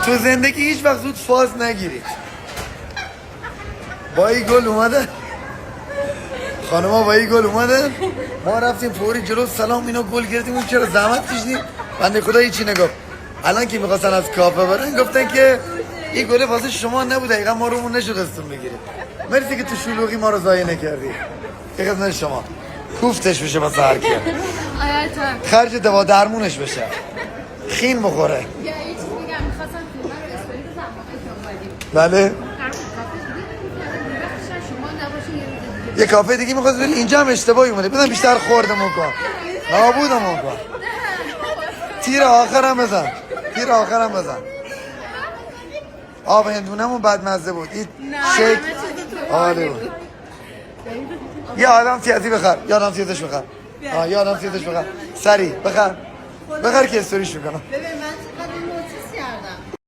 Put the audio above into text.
تو زندگی هیچ وقت زود فاز نگیرید. با این گل اومده خانما، با این گل اومده، ما رفتیم فوری جلو سلام اینا گل گرفتیم. اون چرا زحمت کشیدیم؟ بنده خدا هیچی نگفت. الان که میخواستن از کافه برن گفتن که این گل واسه شما نبود، دقیقا ما رومون نشدستون بگیریم. مرسی که تو شلوغی ما رو ضایع نکردی. یه خدمت شما کوفتش بشه واسه هر کی، خرج دوا درمونش بشه، خین بخوره. یا یه چیزی میگم، میخواستم فیلم رو استوری بزنم. بله شما نباشین یه روز دیگه. یه کافه دیگه میخواست بری، اینجا هم اشتباهی اومده. بزن بیشتر خوردمون کن، نابودمون کن. تیر آخرم بزن، تیر آخرم بزن. آب هندونمون بدمزه بود. این شیک عالی بود. یه آدم سیاسی بخر، یه آدم سیازش بخر. یه آدم سیازش بخر، سریع بخر که استوریش میکنم. ببین من